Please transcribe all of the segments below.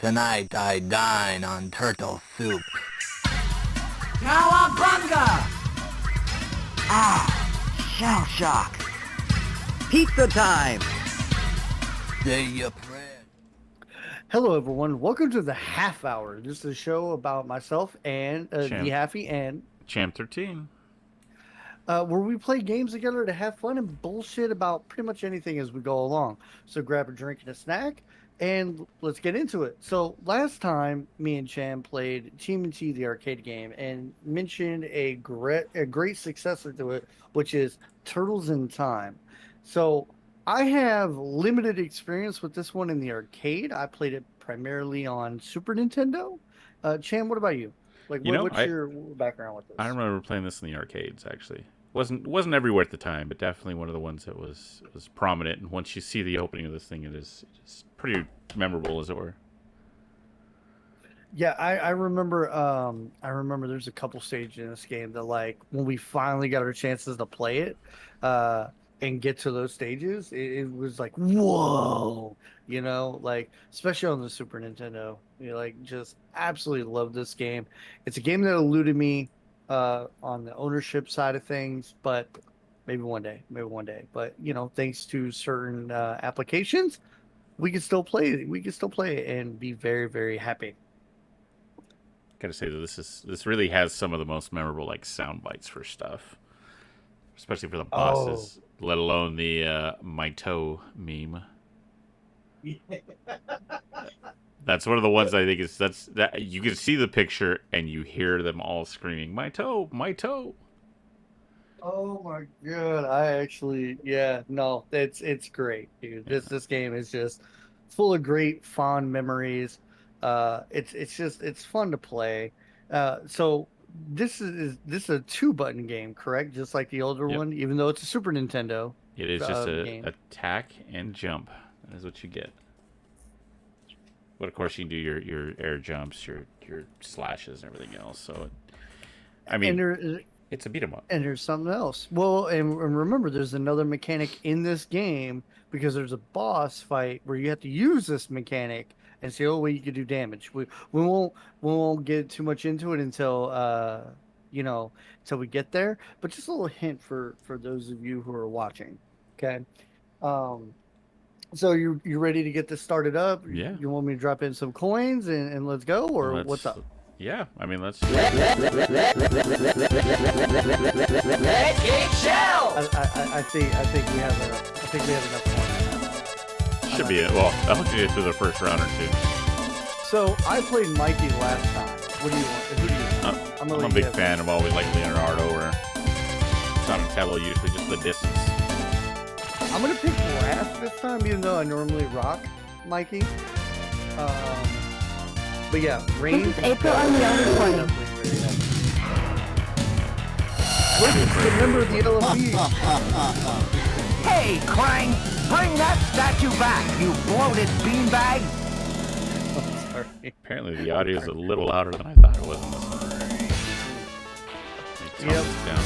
Tonight I dine on turtle soup. Cowabunga! Shell shock. Pizza time! Say your prayer. Hello, everyone. Welcome to the Half Hour. This is a show about myself and the Halfie and Champ 13. Where we play games together to have fun and bullshit about pretty much anything as we go along. So grab a drink and a snack, and let's get into it. So last time, me and Cham played TMNT, the arcade game, and mentioned a great successor to it, which is Turtles in Time. So I have limited experience with this one in the arcade. I played it primarily on Super Nintendo. Cham, what about you? Like, what's your background with this? I remember playing this in the arcades. Actually, wasn't everywhere at the time, but definitely one of the ones that was prominent. And once you see the opening of this thing, it is pretty memorable, as it were. Yeah, I remember. I remember there's a couple stages in this game that, like, when we finally got our chances to play it, and get to those stages, it was like, whoa, like, especially on the Super Nintendo. Like, just absolutely love this game. It's a game that eluded me on the ownership side of things, but maybe one day. But thanks to certain applications, we can still play it. We can still play it and be very, very happy. Gotta say that this really has some of the most memorable sound bites for stuff, especially for the bosses. Let alone the my toe meme. Yeah. That's one of the ones I think that you can see the picture and you hear them all screaming, "My toe, my toe." Oh my god! It's great, dude. This game is just full of great fond memories. It's fun to play. So this is a 2-button game, correct? Just like the older one, even though it's a Super Nintendo. It is just a game. Attack and jump. That is what you get. But of course, you can do your air jumps, your slashes, and everything else. So, it's a beat 'em up. And there's something else. Well, and remember, there's another mechanic in this game because there's a boss fight where you have to use this mechanic and see, you can do damage. We won't get too much into it until until we get there. But just a little hint for those of you who are watching. Okay. So you ready to get this started up? Yeah. You want me to drop in some coins and let's go, or what's up? Yeah, let's. Let it shell. I think we have enough. I think we have enough points. Should be it. Well, I'll get it through the first round or two. So I played Mikey last time. What do you want? Who do you want? I'm a big fan of always Leonardo or Donatello. Usually just the distance. I'm gonna pick Raph this time, even though I normally rock Mikey. But yeah, Rain. This is April on the other corner. Remember the LFB. Hey, Krang! Bring that statue back, you bloated beanbag! Oh, sorry. Apparently the audio is a little louder than I thought it was in this one. Yep. Down.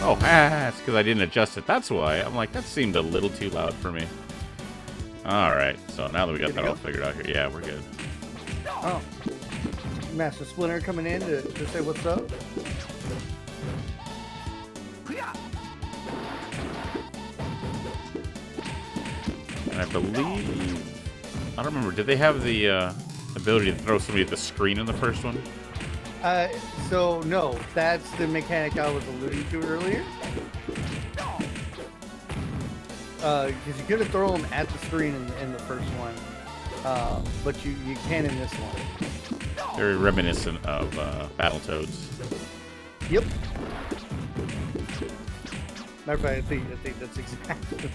Oh, it's because I didn't adjust it. That's why. I'm like, that seemed a little too loud for me. Alright, so now that we got that all figured out here, yeah, we're good. Oh. Master Splinter coming in to say what's up. And I believe... I don't remember. Did they have the ability to throw somebody at the screen in the first one? So, no. That's the mechanic I was alluding to earlier. Because you couldn't throw them at the screen in the first one. But you can in this one. Very reminiscent of Battletoads. Yep. Matter of fact, I think that's exactly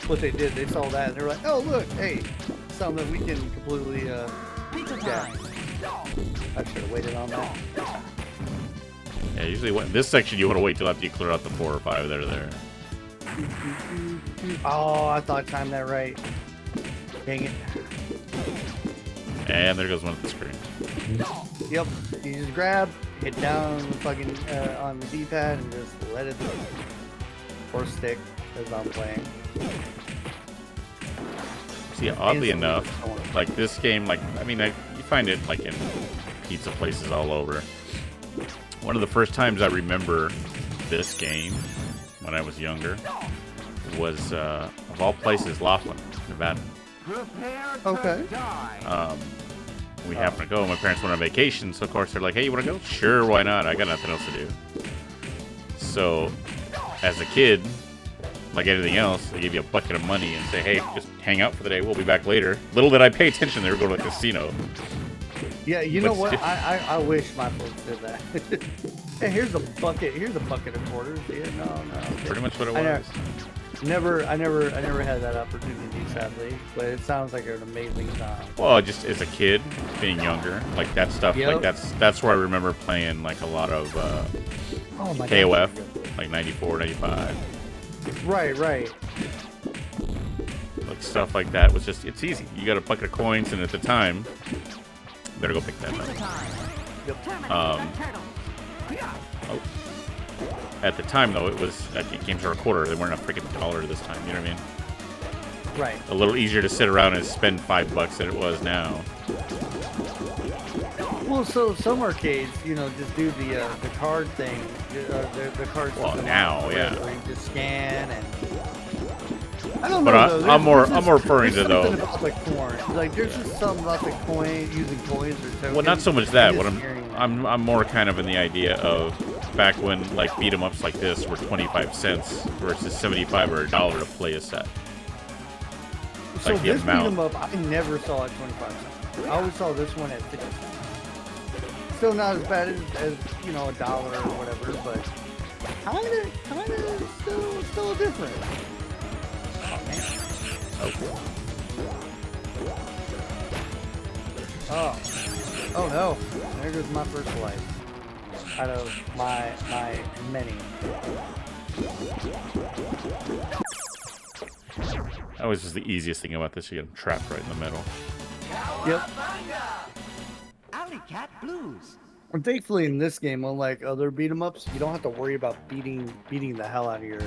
what they did. They saw that and they were like, "Oh, look, hey, something that we can completely." Yeah. I should have waited on that. Yeah, usually this section you want to wait till after you clear out the 4 or 5 that are there. Oh, I thought I timed that right. Dang it. And there goes one at the screen. Yep. You just grab, hit down on the fucking on the D-pad and just let it go. Or stick, as I'm playing. See, oddly Instantly enough, torn. like this game, like I mean, you find it like in pizza places all over. One of the first times I remember this game when I was younger was, of all places, Laughlin, Nevada. Okay. We happened to go. My parents went on vacation, so of course they're like, "Hey, you want to go?" Sure, why not? I got nothing else to do. So, as a kid, like anything else, they give you a bucket of money and say, "Hey, just hang out for the day. We'll be back later." Little did I pay attention; they were going to the casino. Yeah, you know But what? still- I wish my folks did that. Hey, here's a bucket. Here's a bucket of quarters. Yeah, no. Pretty much what it I know. was. I never had that opportunity, sadly. But it sounds like an amazing time. Well, just as a kid, being younger, like that stuff, Yep. like that's where I remember playing like a lot of Oh my KOF, God. like 94, 95. Right. Like stuff like that was just, it's easy. You got a bucket of coins, and at the time, better go pick that up. At the time, though, it was games were a quarter. They weren't a freaking dollar this time. You know what I mean? Right. A little easier to sit around and spend $5 than it was now. Well, so some arcades, just do the card thing. The cards. Well, that come now, out yeah. Where you just scan and. I don't But know. though. I'm more There's referring to, something though. about the coin. Like there's just something about the coin using coins or tokens. Well, not so much that. and What just hearing that. I'm more kind of in the idea of back when like beat 'em ups like this were 25 cents versus 75 or $1 to play a set. So like the this beat amount. 'em up, I never saw at 25 cents. I always saw this one at 50 cents. Still not as bad as $1 or whatever, but kinda still different. Oh no! There goes my first life out of my many. That was just the easiest thing about this. You get 'em trapped right in the middle. Yep. Alley Cat Blues. And thankfully, in this game, unlike other beat 'em ups, you don't have to worry about beating the hell out of your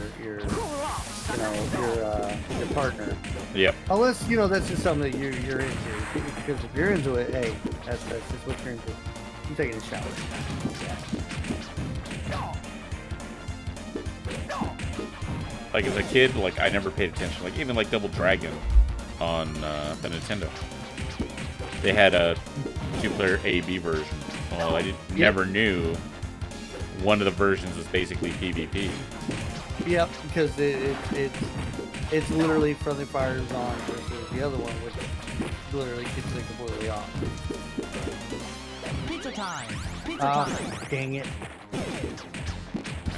partner. Yep. Unless that's just something that you're into. Because if you're into it, hey, that's just what you're into. I'm taking a shower. Like as a kid, like I never paid attention. Like even like Double Dragon on the Nintendo, they had a 2-player A/B version. Well, I never knew one of the versions was basically PvP. Yep, because it's literally friendly fire on versus the other one, which literally keeps it completely off. Pizza time. Pizza time. Dang it.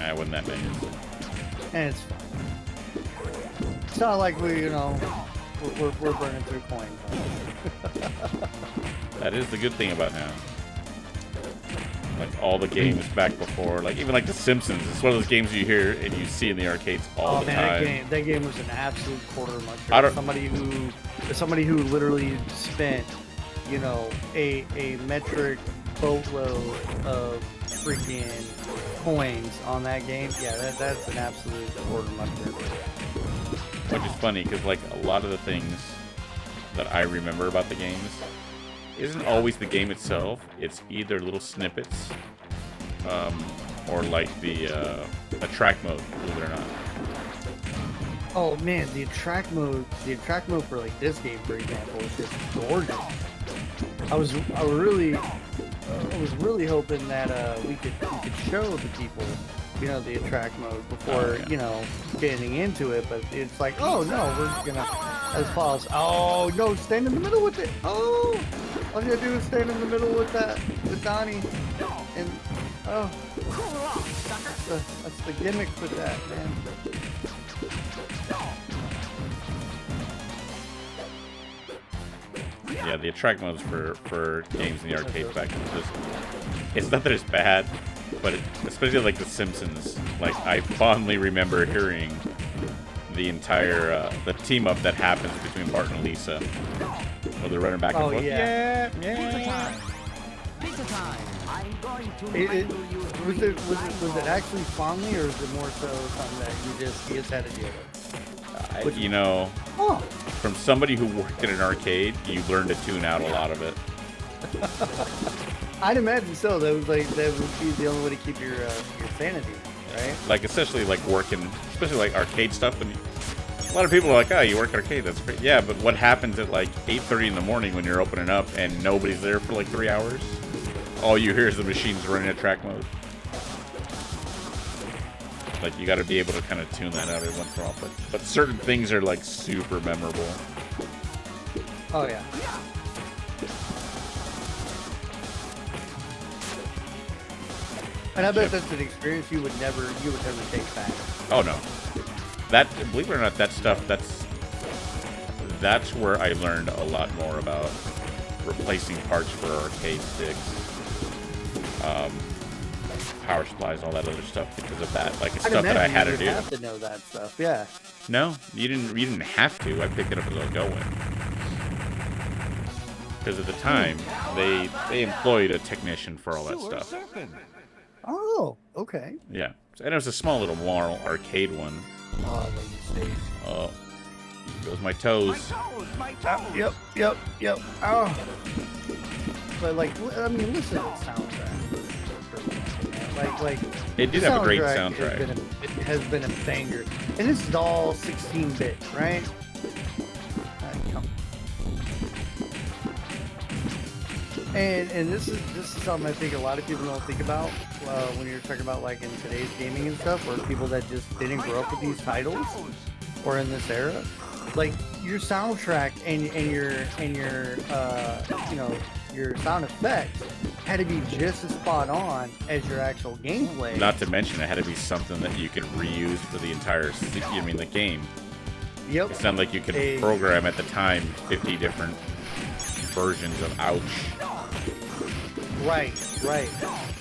I wasn't that big. And it's fine. It's not like we're burning through coins. That is the good thing about now. Like all the games back before, like even like The Simpsons. It's one of those games you hear and you see in the arcades all the time. That game was an absolute quarter muncher. I don't- Somebody who literally spent, a metric boatload of freaking coins on that game. Yeah, that's an absolute quarter muncher. Which is funny because like a lot of the things that I remember about the games isn't always the game itself. It's either little snippets, or like the track mode, believe it or not. Oh man, the attract mode for like this game, for example, is just gorgeous. I was really hoping that we could show the people, the attract mode before getting into it, but it's like, oh no, we're just gonna as follows. Oh no, stand in the middle with it. Oh, all you gotta do is stand in the middle with Donnie, and that's the gimmick with that, man. Yeah, the attract modes for games in the arcades back then, it's not that it's bad, but especially like The Simpsons, like I fondly remember hearing the entire the team up that happens between Bart and Lisa, where they're running back and forth. Yeah. Pizza time. Pizza time. I'm going to Was it actually fondly, or is it more so something that you just had to deal with? You know, Oh, from somebody who worked in an arcade, you learn to tune out a lot of it. I'd imagine so. That would be the only way to keep your sanity, right? Like, especially like working, especially like arcade stuff. And a lot of people are like, "Oh, you work arcade? That's great." Yeah, but what happens at like 8:30 in the morning when you're opening up and nobody's there for like 3 hours? All you hear is the machines running at track mode. Like, you got to be able to kind of tune that out every once in a while. But certain things are like super memorable. Oh yeah. And I bet that's an experience you would never take back. Oh no, that, believe it or not, that stuff, that's where I learned a lot more about replacing parts for arcade sticks, power supplies, all that other stuff because of that. Like, it's stuff that I had to do. You have to know that stuff, yeah. No, you didn't have to. I picked it up as I was going. Because at the time, they employed a technician for all that stuff. Oh, okay. Yeah, and it was a small little Marl arcade one. Oh, Oh, goes my toes. Yep. Oh. But like, I mean, listen to the soundtrack. Like It did have a great soundtrack. It has been a banger, and this is all 16-bit, right? And this is something I think a lot of people don't think about when you're talking about like in today's gaming and stuff, or people that just didn't grow up with these titles or in this era. Like, your soundtrack and your you know, your sound effects had to be just as spot on as your actual gameplay. Not to mention, it had to be something that you could reuse for the entire, the game. Yep. It's not like you could program at the time 50 different versions of ouch. Right.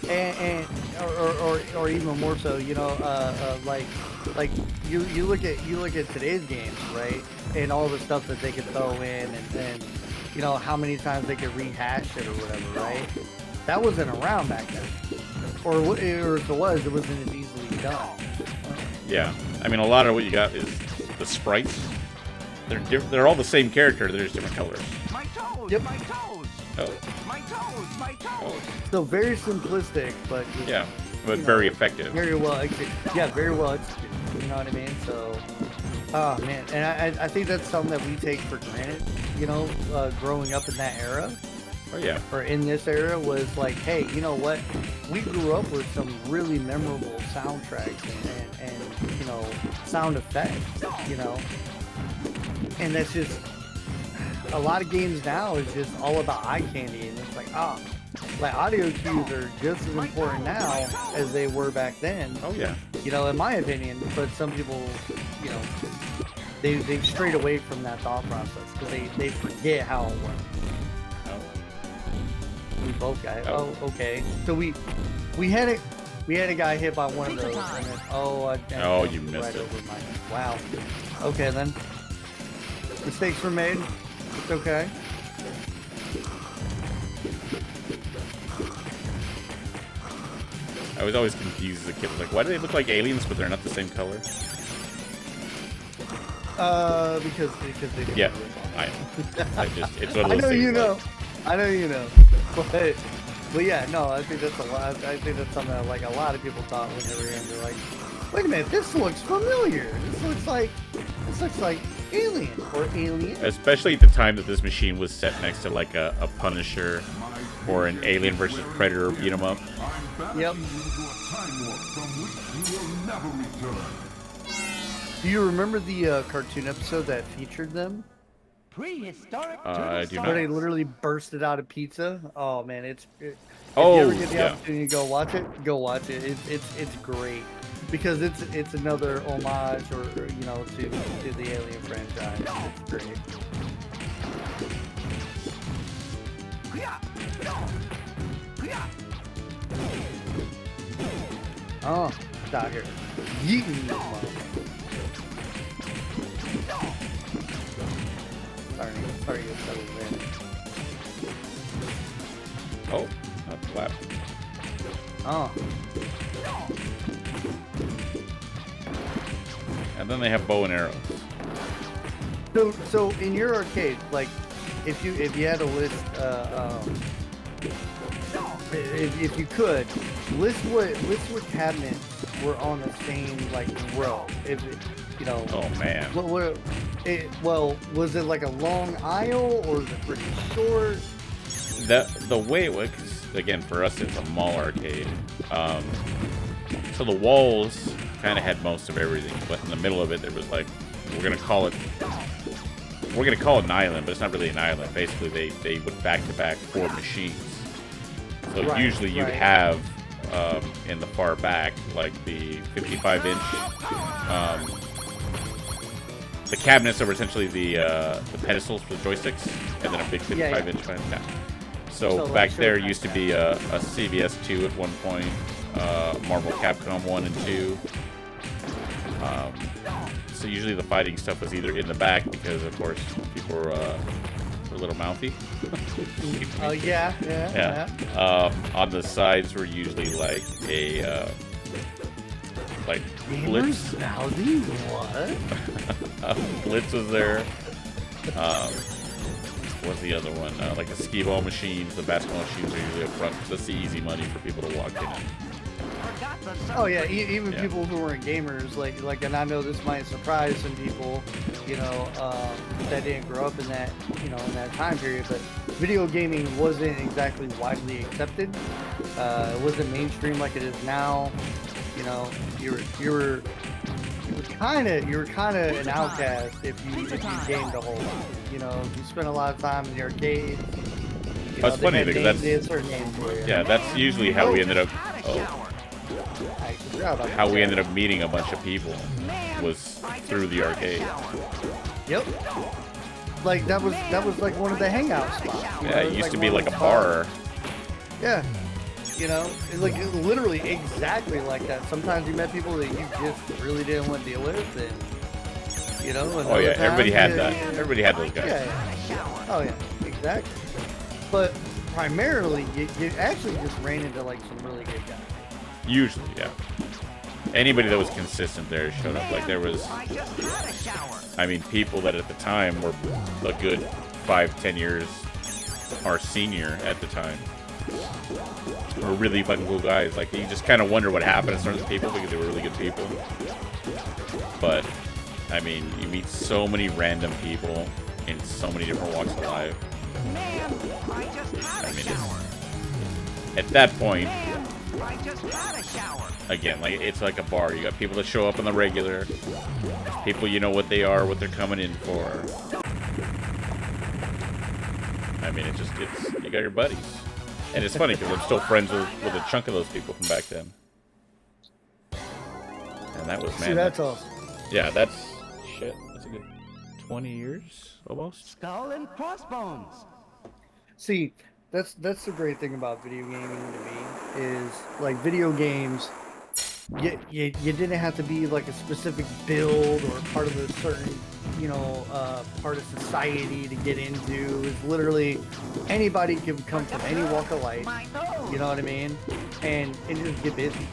And or even more so, you know, like you look at today's games, right? And all the stuff that they could throw in, and you know how many times they could rehash it or whatever, right? That wasn't around back then, or if it was, it wasn't as easily done. Yeah, I mean, a lot of what you got is the sprites. They're all the same character. They're just different colors. My toes, Yep. my toes, Oh, my toes, my toes. So very simplistic, but just, yeah, but you very know, effective. very well executed. Yeah, very well executed. You know what I mean? So, oh man, and I think that's something that we take for granted. You know, growing up in that era. Oh yeah. Or in this era was like, hey, you know what? We grew up with some really memorable soundtracks and you know, sound effects, you know. And that's just, a lot of games now is just all about eye candy, and it's like, like audio cues are just as important now as they were back then. Oh yeah. You know, in my opinion, but some people, you know, they've strayed away from that thought process because they forget how it works. We both got it. Oh, okay. So we had a guy hit by one of those, and then, you missed right it. over my, wow. Okay then. Mistakes were made. It's okay. I was always confused as a kid. Like, why do they look like aliens, but they're not the same color? Because they didn't. Yeah, it's one of those I know things. you know. Like, I know you know. But yeah, no, I think that's a lot. I think that's something that like a lot of people thought when they were young. They're like, wait a minute, this looks familiar. This looks like Alien or Alien. especially at the time that this machine was set next to like a Punisher or an Alien versus Predator beat 'em up. Yep. Do you remember the cartoon episode that featured them? Prehistoric I do Where not. they literally bursted out a pizza? Oh man, if you Oh, ever get the yeah. opportunity to go watch it, go watch it. It's great because it's another homage or you know to the Alien franchise. It's great. Oh, it's out here. Yeeting this motherfucker. Sorry, you settled in. Oh, not flat. Oh. And then they have bow and arrows. So in your arcade, like, if you had a list, if you could list what cabinets were on the same like row, if you know. Oh man. Well, was it like a long aisle or was it pretty short? The way it was, 'cause, again, for us it's a mall arcade. So the walls kind of had most of everything, but in the middle of it there was like, we're gonna call it an island, but it's not really an island. Basically, they would back to back 4 machines. So Right, usually you'd right. have in the far back like the 55-inch. The cabinets are essentially the pedestals for the joysticks, and then a big 55-inch one. Yeah. So like, back sure, there back used to there. be a CVS 2 at one point, Marvel Capcom 1 and 2. So usually the fighting stuff was either in the back because, of course, people were a little mouthy. Oh yeah. On the sides were usually like a like Blitz. Gamers mouthy? What? Blitz was there. What's the other one? Like the skee ball machines, the basketball machines are usually up front. That's the easy money for people to walk in. Oh yeah, even Yeah. people who weren't gamers, like, and I know this might surprise some people, you know, that didn't grow up in that, you know, in that time period. But video gaming wasn't exactly widely accepted. It wasn't mainstream like it is now. You know, you were kind of an outcast if you gamed a whole lot. You know, you spent a lot of time in the arcades. You That's know, funny they because had certain names for you. yeah, that's usually how we ended up. I forgot about How we that. ended up meeting a bunch of people was through the arcade. Yep. Like that was like one of the hangout spots. you know, Yeah, it was used like to be one like of a those bar. spots. Yeah. You know, it literally exactly like that. Sometimes you met people that you just really didn't want to deal with, and you know. Oh yeah, another everybody time, had that. Everybody had those guys. Yeah. Oh yeah, exactly. But primarily, you actually just ran into like some really good guys. Usually, yeah. Anybody that was consistent there showed up. Like there was, I mean, people that at the time were a good 5-10 years our senior at the time. Were really fucking cool guys. Like you just kind of wonder what happened to certain people because they were really good people. But I mean, you meet so many random people in so many different walks of life. I mean, at that point, again, like it's like a bar. You got people that show up on the regular, people you know what they are, what they're coming in for. I mean, it's you got your buddies, and it's funny because I'm still friends with a chunk of those people from back then. And that was See, that's awesome. yeah, that's shit. That's a good 20 years almost. Skull and crossbones. See, that's the great thing about video gaming to me is like video games. You didn't have to be like a specific build or part of a certain, you know, part of society to get into. It's literally anybody can come from any walk of life. You know what I mean? And just get busy.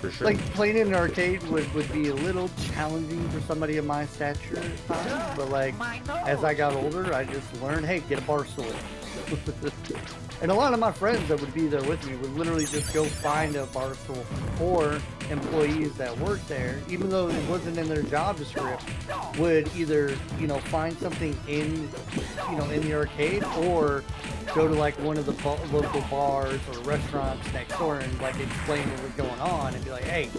For sure. Like playing in an arcade would be a little challenging for somebody of my stature at times, but like as I got older, I just learned, hey, get a bar stool. And a lot of my friends that would be there with me would literally just go find a bar stool or employees that worked there, even though it wasn't in their job description, would either, you know, find something in, you know, in the arcade or go to like one of the local bars or restaurants next door and like explain what was going on and be like, hey,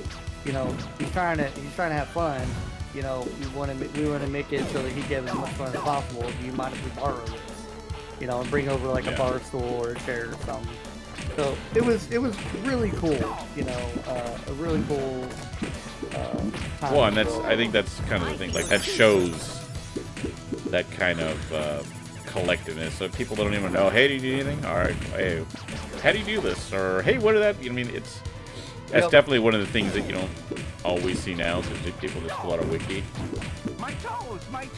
you know, he's trying to have fun. You know, we want to make it so that he gets as much fun as possible. Do you mind if we borrow this? You know, and bring over like a bar stool or a chair or something. So it was really cool. You know, a really cool. Time Well, and I think that's kind of the thing. Like that shows that kind of collectiveness. So people don't even know, hey, do you do anything? All right, hey, how do you do this? Or hey, what did that? You know, I mean, that's definitely one of the things that you don't always see now. Because people just pull out a wiki.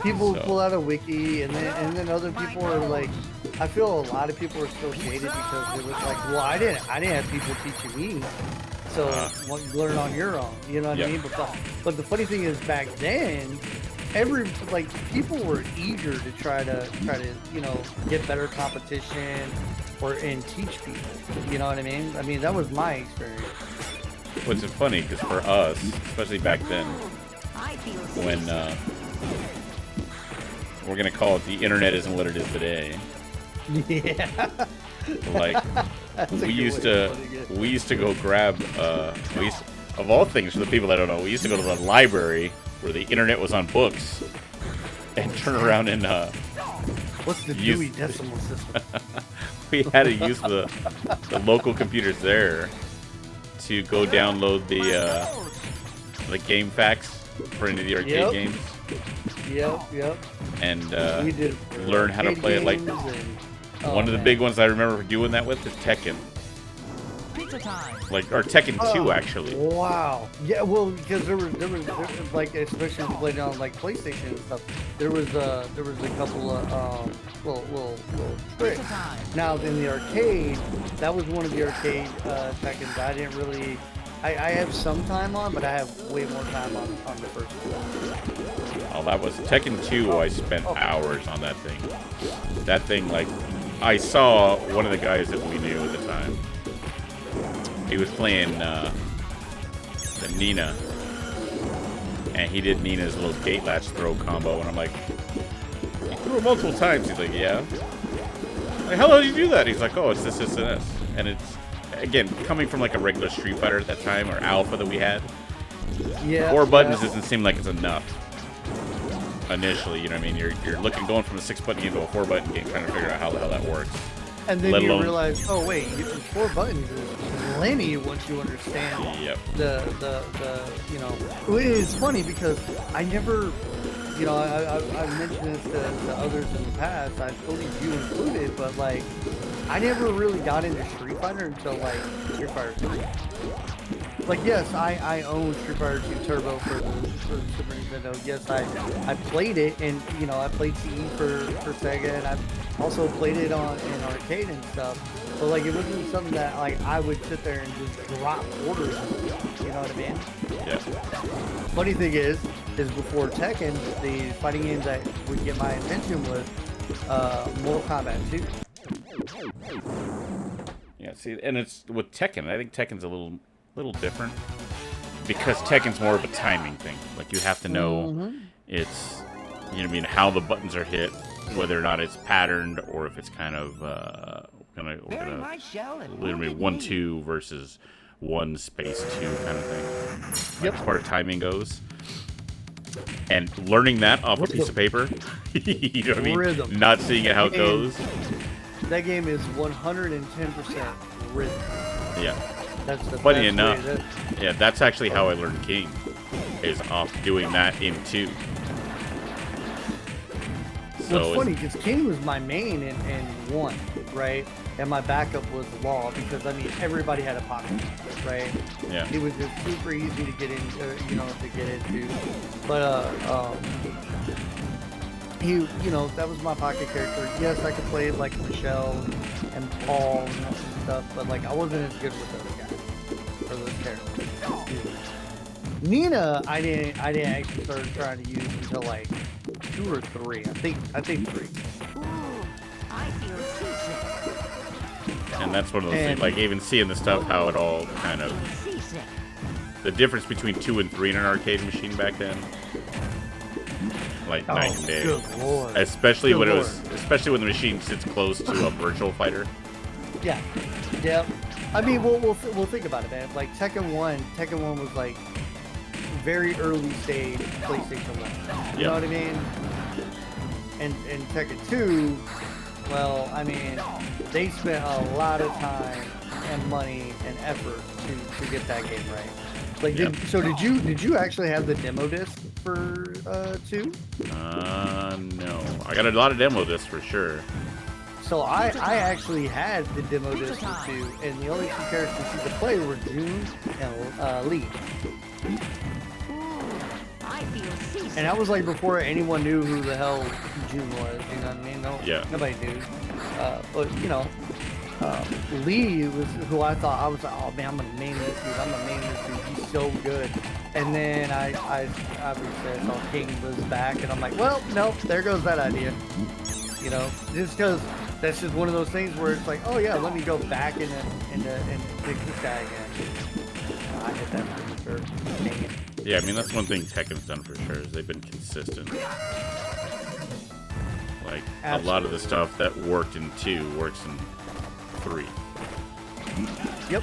People So- pull out a wiki, and then other people are like, I feel a lot of people are still jaded because it was like, well, I didn't have people teaching me, so learn on your own. You know what I Yep. mean? But the funny thing is, back then, people were eager to try to get better competition and teach people. You know what I mean? I mean, that was my experience. Which is funny because for us, especially back then, when we're gonna call it the internet isn't what it is today. Yeah. Like we used to go grab of all things, for the people that don't know, we used to go to the library where the internet was on books and turn around and what's the Dewey Decimal System? we had to use the local computers there to go download the game facts for any of the arcade games. Yep. And We did learn how to play it. Like one of the big ones I remember doing that with is Tekken. Like, or Tekken 2 actually. Wow. Yeah, well, because there was like, especially when you played on like PlayStation and stuff, there was a couple of little tricks. Now in the arcade, that was one of the arcade Tekkens I didn't really. I have some time on, but I have way more time on the first one. Oh, that was Tekken 2. I spent hours on that thing. That thing, like, I saw one of the guys that we knew at the time. He was playing the Nina, and he did Nina's little gate latch throw combo, and I'm like, you threw it multiple times. He's like, yeah. Like, how did you do that? He's like, oh, it's this, and this. And it's, again, coming from like a regular Street Fighter at that time, or Alpha that we had, 4 buttons doesn't seem like it's enough. Initially, you know what I mean? You're going from a 6-button game to a 4-button game, trying to figure out how the hell that works. And then you realize, oh wait, 4 buttons is plenty once you understand the it's funny because I never, I've mentioned this to others in the past, I believe you included, but like, I never really got into Street Fighter until like Street Fighter 3. Like, yes, I own Street Fighter 2 Turbo for Super Nintendo. Yes, I played it, and I played CE for Sega, and I've also played it in arcade and stuff. But like, it wasn't something that like I would sit there and just drop orders on. You know what I mean? Yeah. Funny thing is before Tekken, the fighting games that would get my attention was Mortal Kombat 2. Yeah. See, and it's with Tekken. I think Tekken's a little different because Tekken's more of a timing thing. Like, you have to know it's, you know what I mean, how the buttons are hit, whether or not it's patterned or if it's kind of gonna literally 1-2 versus 1 space 2 kind of thing. Like, as far as timing goes. And learning that off a piece of paper, you know what I mean? Rhythm. Not seeing it how it goes. That game is 110% rhythm. Yeah. That's the Funny best enough, way yeah, that's actually how I learned King, is off doing that in 2. So it's funny because King was my main in 1, right? And my backup was Law because I mean everybody had a pocket, right? Yeah. It was just super easy to get in, to get into. But that was my pocket character. Yes, I could play like Michelle and Paul and that stuff, but like I wasn't as good with those guys or those characters. Nina, I didn't actually start trying to use until like 2 or 3. I think 3. And that's one of those things, like even seeing the stuff, how it all kind of, the difference between 2 and 3 in an arcade machine back then, like night and day. Good Lord. Especially when the machine sits close to a virtual fighter. Yeah. Yep. I mean, we'll think about it, man. Like Tekken 1 was like very early stage PlayStation 1. You know what I mean? And Tekken 2, well, I mean, they spent a lot of time and money and effort to get that game right. Like, did you actually have the demo disc for 2? No. I got a lot of demo discs for sure. So I actually had the demo disc for 2, and the only 2 characters you could play were June and Lee. And that was like before anyone knew who the hell June was, you know what I mean? Nobody knew. But Lee was who I was like, oh man, I'm gonna main this dude. He's so good. And then I obviously I saw King was back, and I'm like, well, nope, there goes that idea. You know, just because that's just one of those things where it's like, oh yeah, let me go back and pick this guy again. I hit that for sure. Dang it. Yeah, I mean that's one thing Tekken's done for sure is they've been consistent. Like a lot of the stuff that worked in 2 works in 3. Yep.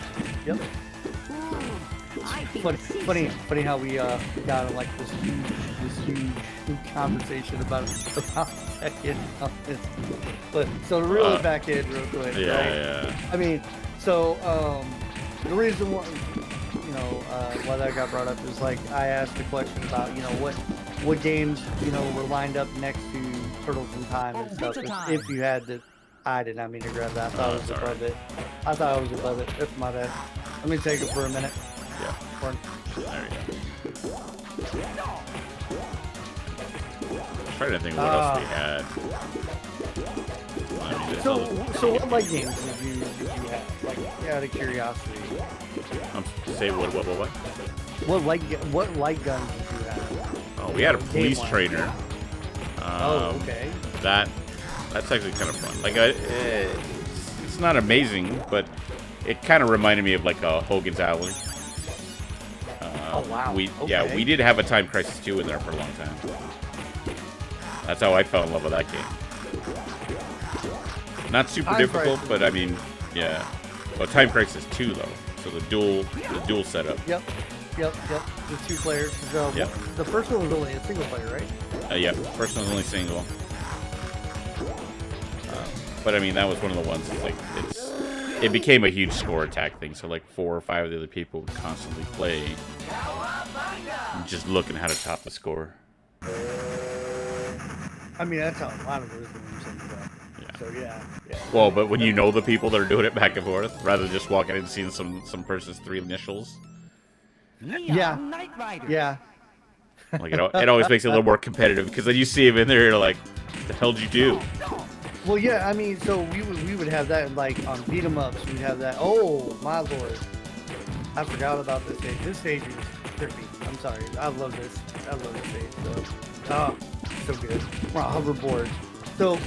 Funny how we got in like this huge conversation about Tekken. But so to reel it back in real quick. Yeah, right? yeah. I mean, so the reason why why that got brought up is like I asked a question about what games were lined up next to Turtles in Time and stuff. If you had to, I did not mean to grab that. I thought I was above it. I thought I was above it. That's my bad. Let me take it for a minute. Yeah. Or, There you go. I'm trying to think what else we had. I mean, so what like games did you have? Like out of curiosity. say what? What light guns did you have? Oh, we had a police trainer. Okay. That's actually kind of fun. Like, it's not amazing, but it kind of reminded me of like a Hogan's Alley. Oh wow. Yeah, we did have a Time Crisis 2 in there for a long time. That's how I fell in love with that game. Not super Time difficult, Crisis. but I mean, yeah. Well, Time Crisis 2 though, so the dual setup. Yep. The 2 players. Yep. The first one was only a single player, right? Yeah, first one's only single. But I mean, that was one of the ones. It's like it became a huge score attack thing. So like 4 or 5 of the other people would constantly play, just looking how to top the score. I mean, that's how a lot of those games ended up. Yeah. So yeah. Well, but when you know the people that are doing it back and forth, rather than just walking in and seeing some person's 3 initials, Yeah. Yeah. like it always makes it a little more competitive because then you see him in there, you're like, "The hell did you do?" Well, yeah. I mean, so we would have that like on beat 'em ups. We'd have that. Oh my lord! I forgot about this stage. This stage is trippy. I'm sorry. I love this. I love this stage. So good. We're on hoverboard. So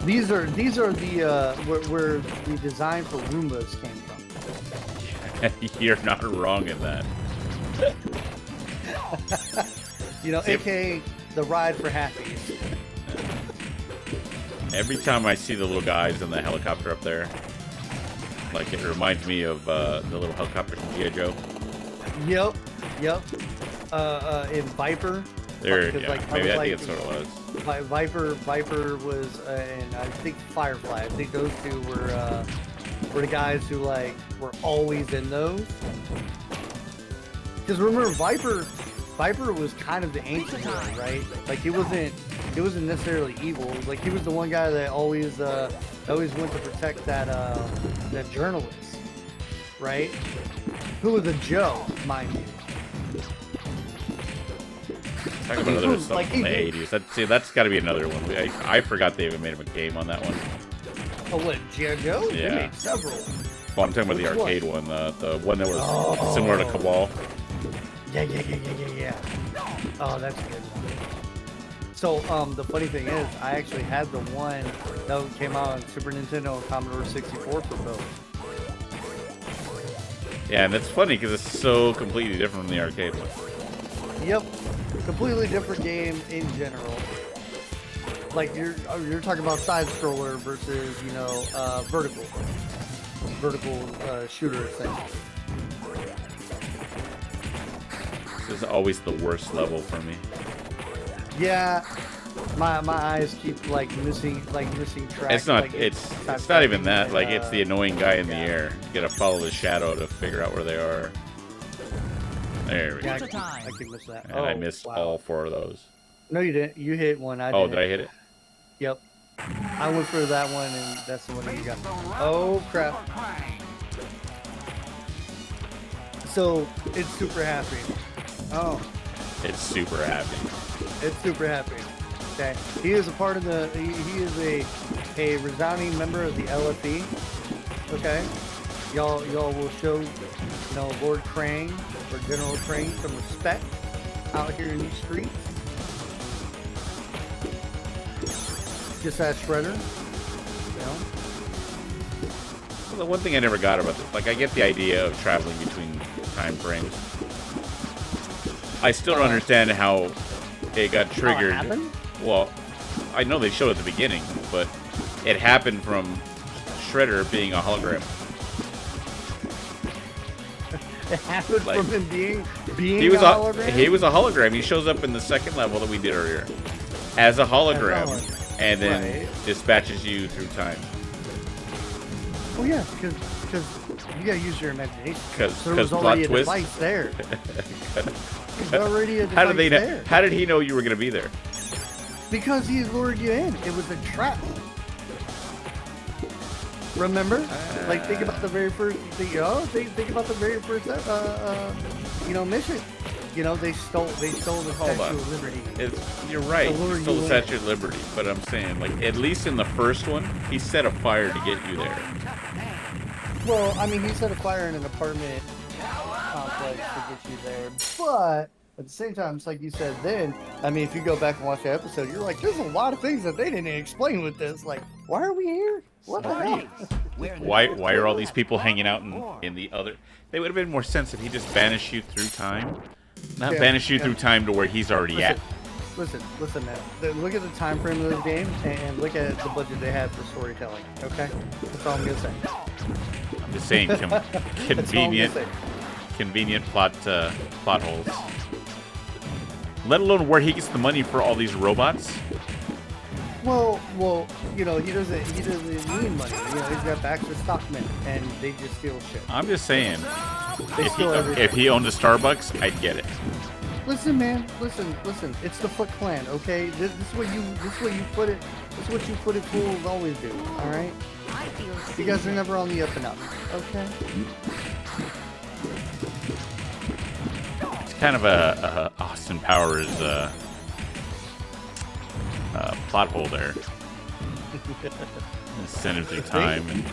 these are the where the design for Roombas came from. You're not wrong in that. AKA the ride for Halfies. Every time I see the little guys in the helicopter up there, like it reminds me of the little helicopter from G.I. Joe. Yep. In Viper. There, Because, yeah, like, maybe I like, think it's what it was. Viper was, and I think Firefly. I think those two were the guys who like were always in those. Because remember, Viper was kind of the ancient one, right? Like he wasn't necessarily evil. Like he was the one guy that always went to protect that journalist, right? Who was a Joe, mind you. Talking about other stuff Like, from the he- 80s. That's got to be another one. I forgot they even made a game on that one. Oh, what, G.I. Joe? They Yeah. made several. Well, I'm talking about the Which arcade one, the one that was similar to Cabal. Yeah. Oh, that's a good one. So, the funny thing is, I actually had the one that came out on Super Nintendo and Commodore 64 for both. Yeah, and it's funny because it's so completely different from the arcade one. Yep, completely different game in general. Like you're talking about side scroller versus vertical shooter thing. This is always the worst level for me. Yeah, my eyes keep like missing track. It's not. Like, it's not even that. Like it's the annoying guy in the air. You gotta follow the shadow to figure out where they are. There we go. I keep missing that. And I missed all 4 of those. No, you didn't. You hit one. I Oh, didn't. did I hit it? Yep. I went for that one, and that's the one you got. Oh crap! So it's super happy. Oh, It's super happy. it's super happy. Okay, he is a part of the. He is a resounding member of the LFE. Okay, y'all will show Lord Krang for General Crane some respect out here in these streets. Just ask Shredder. You know? Well, the one thing I never got about this, like, I get the idea of traveling between time frames. I still don't understand how it got triggered. How it happened? Well, I know they showed at the beginning, but it happened from Shredder being a hologram. It happened Like, from him being He was a hologram? he was a hologram. He shows up in the second level that we did earlier as a hologram, and then dispatches you through time. Oh yeah, because you gotta use your imagination. Because there was plot already a twist. device there. There's already a device How did they know? there. How did he know you were going to be there? Because he lured you in. It was a trap. Remember? Like, think about the very first thing. Think about the very first, mission. You know, they stole the Statue of Liberty. You're right. To lure He stole you the in. Statue of Liberty, but I'm saying, like, at least in the first one, he set a fire to get you there. Well, I mean, he set a fire in an apartment complex to get you there, but at the same time, it's like you said then, I mean, if you go back and watch the episode, you're like, there's a lot of things that they didn't explain with this. Like, why are we here? What the hell? Why are all these people hanging out in the other... They would have been more sense if he just banished you through time. Not banish you through time to where he's already at. Listen, man. Look at the time frame of this game and look at the budget they had for storytelling. Okay, that's all I'm gonna say. I'm just saying, convenient plot holes. Let alone where he gets the money for all these robots. Well, you know, he doesn't need money. You know, he's got Baxter Stockman, and they just steal shit. I'm just saying, steal everything. if he owned a Starbucks, I'd get it. Listen, man. Listen. It's the Foot Clan, okay? This is what you put it. This is what you put it fools always do. All right. You guys are never on the up and up, okay? It's kind of a Austin Powers plot hole there. Send him through time, and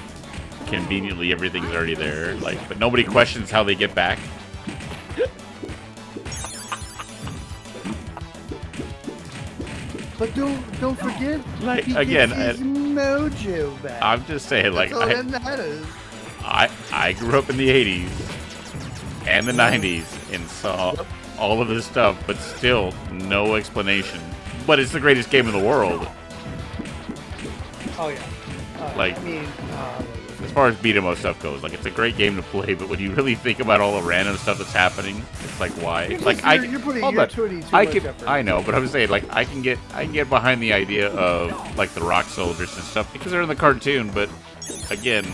conveniently everything's already there. Like, but nobody questions how they get back. But don't forget, Like, he again, gets his mojo back. I'm just saying, like, That's all that matters. I grew up in the 80s and the 90s and saw all of this stuff, but still no explanation. But it's the greatest game in the world. Oh yeah. Like, I mean, as far as beat 'em up stuff goes, like, it's a great game to play, but when you really think about all the random stuff that's happening, it's like, why? you're putting hold your on. 22 I much can, effort. I know, but I'm saying, like, I can get behind the idea of, like, the Rock Soldiers and stuff because they're in the cartoon, but again,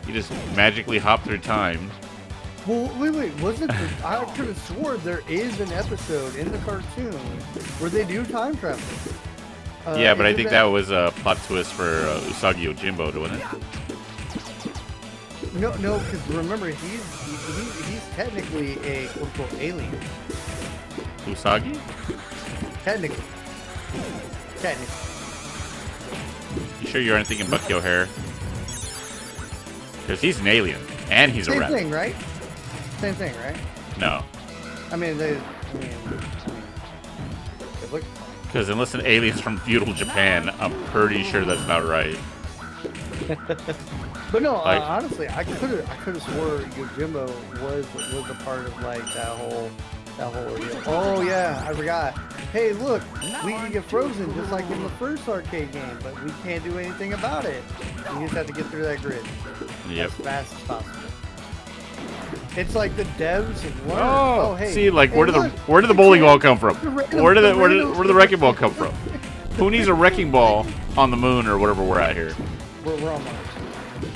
you just magically hop through time. Well, wait, wasn't there, I could have swore there is an episode in the cartoon where they do time travel. Yeah, but I think that was a plot twist for Usagi Yojimbo, wasn't it? No, because remember, he's technically a quote-unquote alien. Usagi? Technically. You sure you aren't thinking Bucky O'Hare? Because he's an alien, and he's a Same rat. thing, right? Same thing, right? No. I mean, they look. Because unless an alien's from feudal Japan, I'm pretty sure that's about right. But no, Like- honestly, I could have swore Yojimbo was a part of like that whole ordeal. Oh yeah, I forgot. Hey, look, we can get frozen just like in the first arcade game, but we can't do anything about it. You just have to get through that grid Yep. as fast as possible. It's like the devs learn. Oh, hey, see, like, hey, where did look, the bowling ball come from? the random- Where did the where random- did the wrecking ball come from? Who needs a wrecking ball on the moon or whatever we're at here? We're on Mars.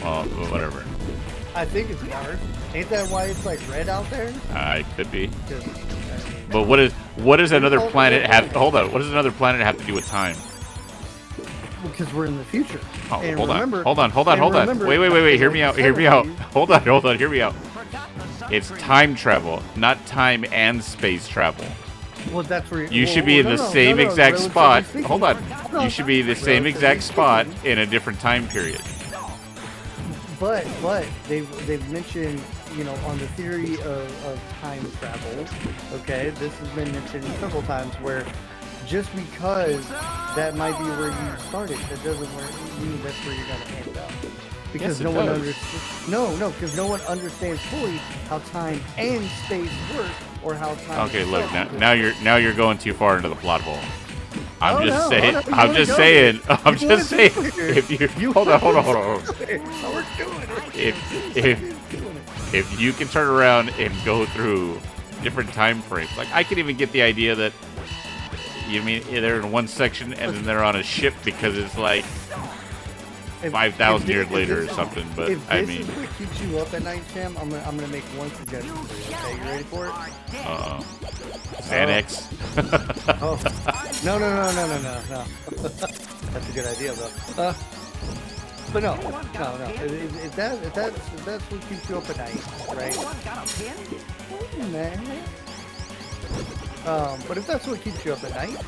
Oh, whatever. I think it's Mars. Ain't that why it's like red out there? It could be. 'Cause, I mean, But what does another planet have? Hold on. What does another planet have to do with time? because we're in the future. Oh, And hold remember- on. Wait. Hear me out. Hear me out. Hold on. Hear me out. It's time travel, not time and space travel. Well, that's where You should be in the same exact relatively spot. speaking. Hold on. No, You should be in the same relatively exact spot speaking. in a different time period. but they've mentioned, you know, on the theory of time travel. Okay, this has been mentioned several times where just because that might be where you started, that doesn't mean that's where you're gonna end up. Because Yes, no it one does. understands. Because no one understands fully how time and space work, or how time. Okay, look, itself works. now you're going too far into the plot hole. I'm just saying. You I'm wanna just go saying. there. I'm You just wanna saying. do it. If you You hold on. So we're doing it. If you can turn around and go through different time frames, like I could even get the idea that you mean they're in one section and then they're on a ship because it's like 5,000 years later or something. But If I this mean, is what keeps you up at night, Sam, I'm gonna make one suggestion for you. Okay, you ready for it? Xanax. Oh, no. That's a good idea, though. But no. If that's what keeps you up at night, right? Wait a minute. But if that's what keeps you up at night,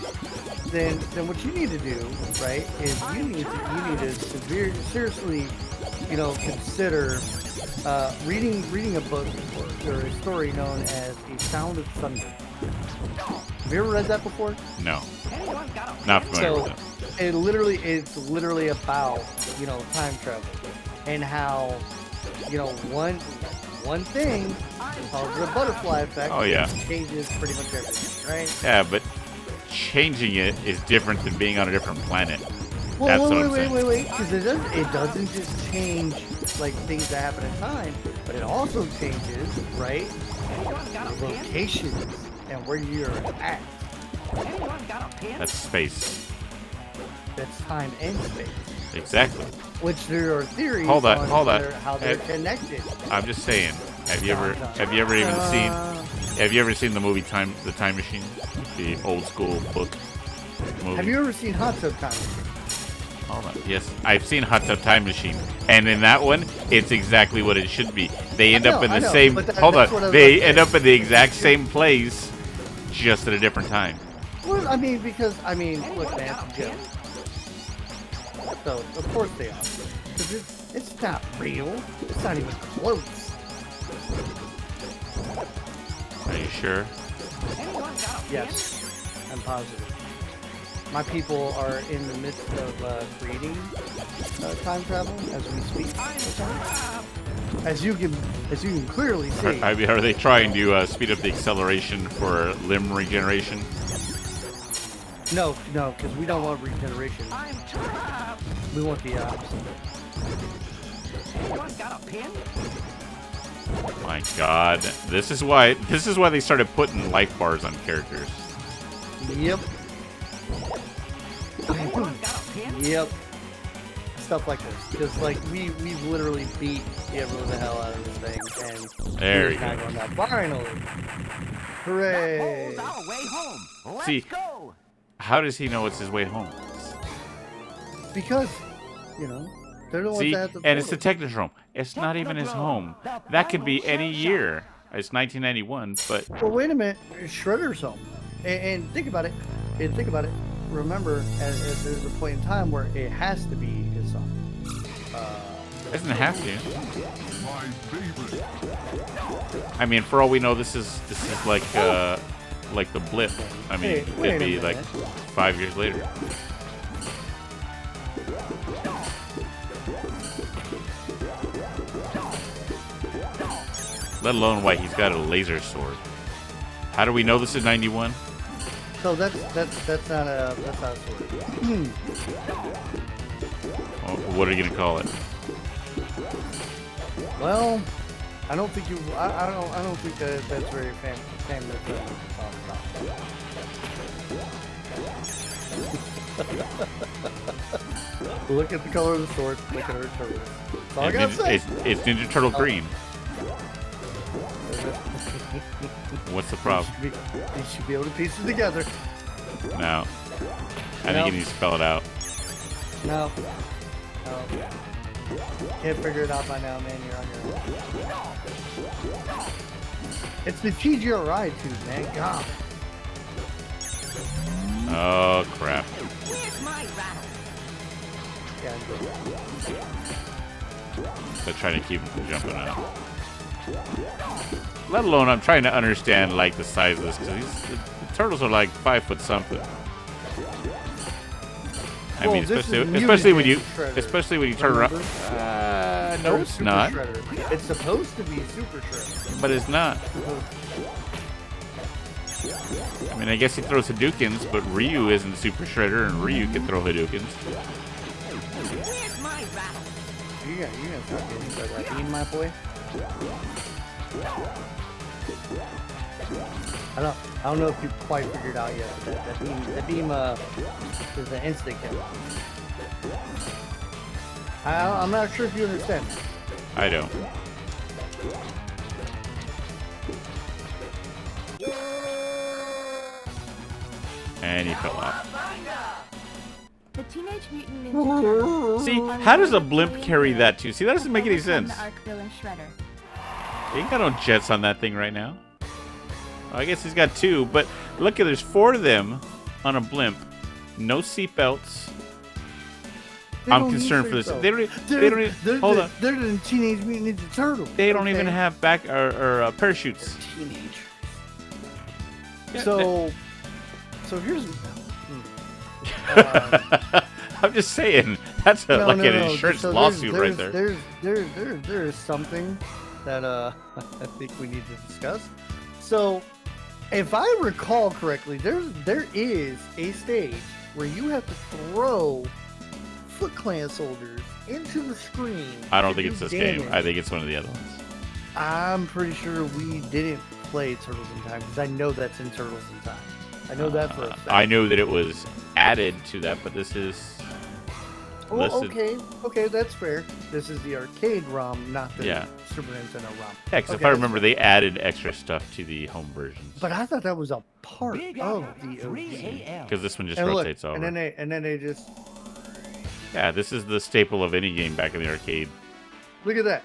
then what you need to do, right, is you need to seriously, you know, consider reading a book or a story known as A Sound of Thunder. Have you ever read that before? No, not familiar with that. It's literally about, you know, time travel and how, you know, one thing called the butterfly effect. Oh, yeah. Changes pretty much everything, right? Yeah, but changing it is different than being on a different planet. That's what I'm saying. Wait, because it doesn't just change like things that happen in time, but it also changes, right, locations and where you're at. That's space. That's time and space. Exactly. Which there are theories Hold on. how they're connected. I'm just saying. Have you ever seen the movie The Time Machine? The old school book movie. Have you ever seen Hot Tub Time Machine? Hold on. Yes, I've seen Hot Tub Time Machine, and in that one, it's exactly what it should be. They end up in the same. Hold on. They end up in the exact same place, just at a different time. Well, look, man, Joe. So of course they are, because it's not real. It's not even close. Are you sure? Yes, I'm positive. My people are in the midst of creating time travel as we speak. As you can clearly see. Are they trying to speed up the acceleration for limb regeneration? No, because we don't want regeneration. We want the opposite. Anyone got a pin? My God, this is why they started putting life bars on characters. Yep. Anyone got a pin? Yep. Stuff like this. Because, like, we've literally beat the hell out of this thing. And There you we're go. going down. Finally. Hooray. Hold our way home. Let's See, go. how does he know it's his way home? Because, you know, they're the ones See, that have to and it's the Technodrome. It's not even his home. That could be any year. It's 1991, but Well, wait a minute. Shredder's home. And think about it. Remember, as there's a point in time where it has to be his home. doesn't have to. I mean, for all we know, this is like the blip. I mean, Hey, it wait could a be like minute. 5 years later. Let alone why he's got a laser sword. How do we know this is 91? So that's not a sword. Well, what are you gonna call it? Well, I don't think that's very famous. Look at the color of the sword. Look at her turtle. That's all I gotta say. It's Ninja Turtle green. What's the problem? You should be able to piece it together. No. I think No. you need to spell it out. No. Can't figure it out by now, man. You're on your own. It's the TGRI tube, man. God. Oh, crap. Where's my rattle? Yeah, I'm good. They're trying to keep him from jumping out. Let alone, I'm trying to understand like the size of this because the turtles are like 5 foot something. I mean, especially when you turn around. No, it's not. Shredder. It's supposed to be Super Shredder, but it's not. I mean, I guess he throws Hadoukens, but Ryu isn't Super Shredder, and Ryu can throw Hadoukens. You gonna start getting into that beam, my boy? I don't know if you quite figured out yet. That beam is an instant kill. I'm not sure if you understand. I don't. And he fell off. The Teenage Mutant Ninja Turtles. See, how does a blimp carry that too? See, that doesn't make any sense. He ain't got no jets on that thing right now. Oh, I guess he's got 2, but look at there's 4 of them on a blimp. No seatbelts. I'm concerned for this. Hold on. They're the Teenage Mutant Ninja Turtles. They don't even have back or parachutes. Teenage. Yeah, so here's. I'm just saying that's an insurance lawsuit right there. There is something that I think we need to discuss. So, if I recall correctly, there is a stage where you have to throw Foot Clan soldiers into the screen. I don't think it's this game. I think it's one of the other ones. I'm pretty sure we didn't play Turtles in Time because I know that's in Turtles in Time. I know that for a fact. I know that it was added to that, but this is. Oh, okay, that's fair. This is the arcade ROM, not the Super Nintendo ROM. Yeah, because if I remember, they added extra stuff to the home versions. But I thought that was a part of the OG. Because this one just rotates over. And then they just. Yeah, this is the staple of any game back in the arcade. Look at that,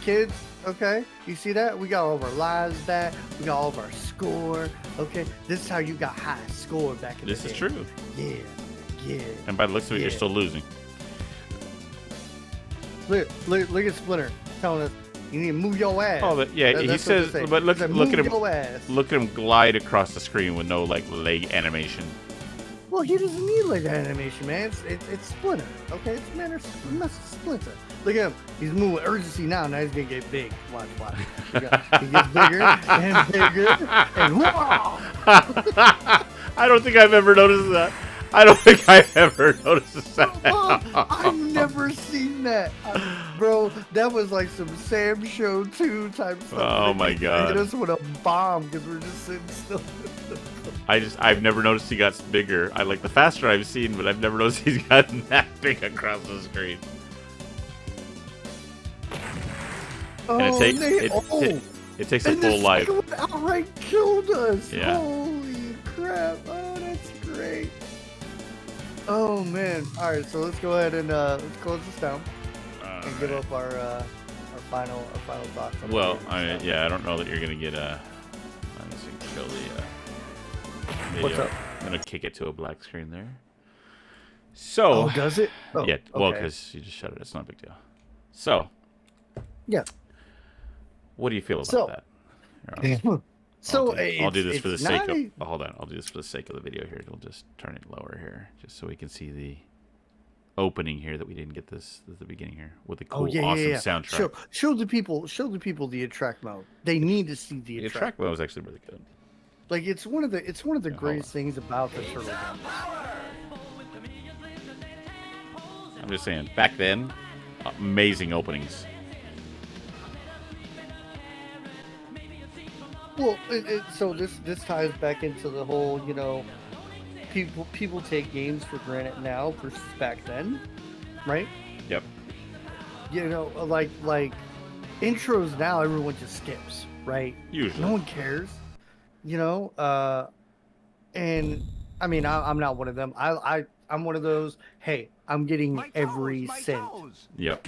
kids. Okay, you see that? We got all of our lives back. We got all of our score. Okay, this is how you got high score back in the day. This is true. Yeah. And by the looks of it, you're still losing. Look at Splinter telling us you need to move your ass. Oh, but yeah, he says. But look at him. Look at him glide across the screen with no like leg animation. Well, he doesn't need leg animation, man. It's Splinter. Okay, it's Mr. Splinter. Look at him. He's moving with urgency now. Now he's gonna get big. Watch. He gets bigger and bigger and whoa! I don't think I've ever noticed that. I've never seen that. Bro, that was like some Sam Show 2 type stuff. Oh my god. Hit us with a bomb because we're just sitting still. I've never noticed he got bigger. I like the faster I've seen, but I've never noticed he's gotten that big across the screen. And it takes a full life. Outright killed us. Yeah. Holy crap. Oh, that's great. Oh man. All right, so let's go ahead and let's close this down and give up our final thoughts. Well, I don't know that you're gonna get a. Let me see, kill the video. What's up? I'm gonna kick it to a black screen there. So. Oh, does it? Oh, yeah. Well, okay. because you just shut it. It's not a big deal. So. Yeah. What do you feel about that? I'll do this for the sake of. Hold on. I'll do this for the sake of the video here. We'll just turn it lower here, just so we can see the opening here that we didn't get this at the beginning here with the cool, awesome soundtrack. Show the people the attract mode. They need to see the attract mode. Was actually really good. Like it's one of the greatest things about the Turtle game. I'm just saying, back then, amazing openings. Well, so this ties back into the whole, people take games for granted now versus back then, right? Yep. Like intros now, everyone just skips, right? Usually. No one cares, and I mean, I'm not one of them. I'm one of those. Hey, I'm getting every cent. Yep.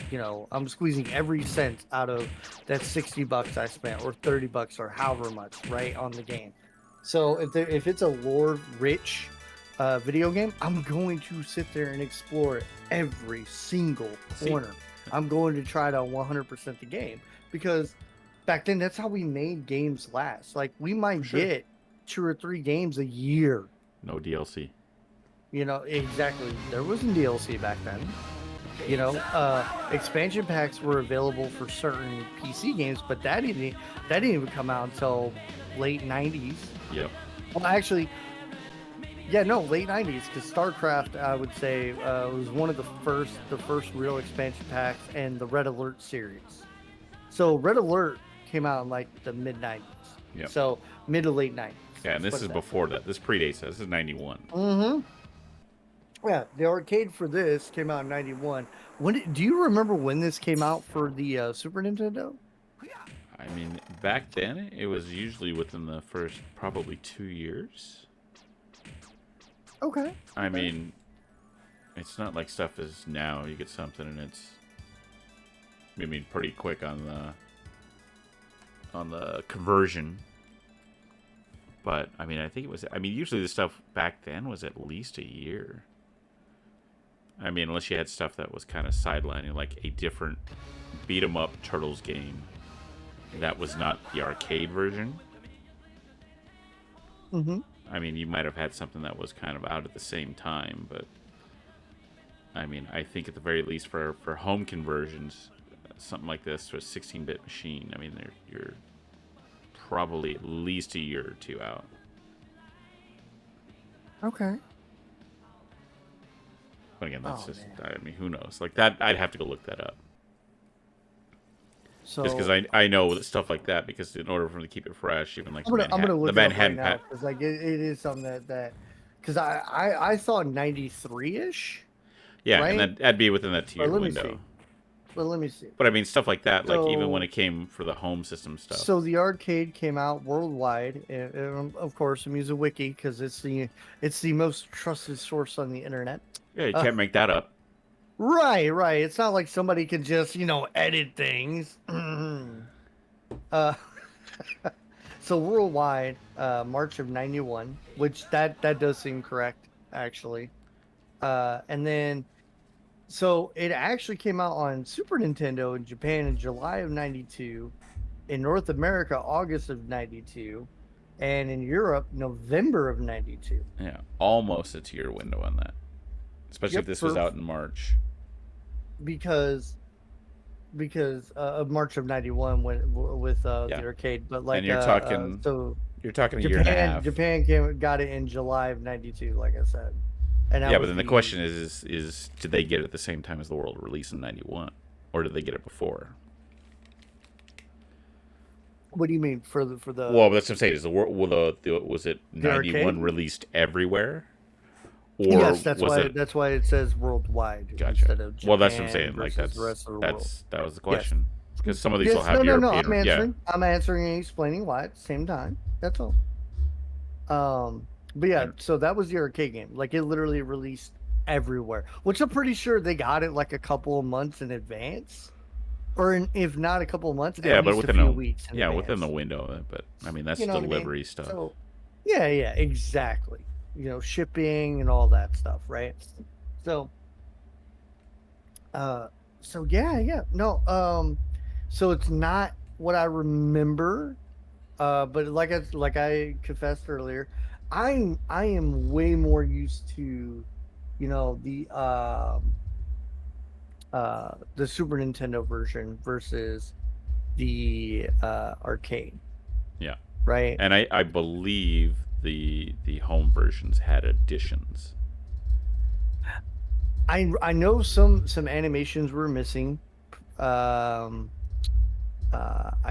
I'm squeezing every cent out of that $60 I spent, or $30, or however much, right, on the game. So if it's a lore-rich video game, I'm going to sit there and explore every single corner. I'm going to try to 100% the game, because back then that's how we made games last. Like we might Sure. get 2 or 3 games a year. No DLC. You know, exactly. There wasn't DLC back then. You know, expansion packs were available for certain PC games, but that didn't even come out until late 90s. Yep. Well, actually, yeah, no, late 90s, because StarCraft, I would say, was one of the first real expansion packs, and the Red Alert series. So Red Alert came out in like the mid 90s. Yep. So mid to late 90s. Yeah, and this is before that. This predates that. This is 91. Mm-hmm. Yeah, the arcade for this came out in 91. Do you remember when this came out for the Super Nintendo? I mean, back then, it was usually within the first probably 2 years. Okay. I mean, it's not like stuff is now. You get something and it's, I mean, pretty quick on the conversion. But I mean, I think it was. I mean, usually the stuff back then was at least a year. I mean, unless you had stuff that was kind of sidelining, like a different beat 'em up Turtles game that was not the arcade version. Mm-hmm. I mean, you might have had something that was kind of out at the same time, but I mean, I think at the very least for home conversions, something like this to a 16-bit machine, I mean, you're probably at least a year or 2 out. Okay. But again, that's Oh, just, man. I mean, who knows? Like that, I'd have to go look that up. So Just because I know that stuff like that, because in order for them to keep it fresh, even like I'm gonna look the it up right Manhattan now, Pat. because like it is something that because I thought 93-ish. Yeah, right? and that'd be within that 2 year Let me window. see. But let me see. But I mean, stuff like that, like even when So- it came for the home system stuff. So the arcade came out worldwide, and of course, I'm using Wiki because it's the most trusted source on the internet. Yeah, you can't make that up. Right. It's not like somebody can just edit things. uh, so worldwide, March of '91, which that does seem correct actually. And then, so it actually came out on Super Nintendo in Japan in July of '92, in North America August of '92, and in Europe November of '92. Yeah, almost a 2 year window on that. Especially Yep, if this was out in March. Because of March of '91 with Yeah. the arcade, but like And you're talking so You're talking a year and a half. Japan got it in July of '92, like I said. And that Yeah, but was then the question is did they get it at the same time as the world release in 91? Or did they get it before? What do you mean for the? Well, that's what I'm saying. Is the world was it The 91 arcade? released everywhere? Or Yes, that's was why it... that's why it says worldwide Gotcha. instead of Japan. Well, that's what I'm saying. Like versus the rest of the world. that was the question. Because some of these will Yes, have no. European. I'm answering. Yeah. I'm answering and explaining why at the same time. That's all. But yeah, so that was the arcade game. Like it literally released everywhere, which I'm pretty sure they got it like a couple of months in advance, or if not a couple of months, Yeah, at but least within a few weeks. In within advance. the window. But I mean, that's You know what I mean? delivery stuff. So, yeah, exactly. Shipping and all that stuff, right? So, yeah. No, so it's not what I remember, but like I confessed earlier, I am way more used to, the Super Nintendo version versus the arcade. Yeah. Right. And I believe the home versions had additions. I know some animations were missing. I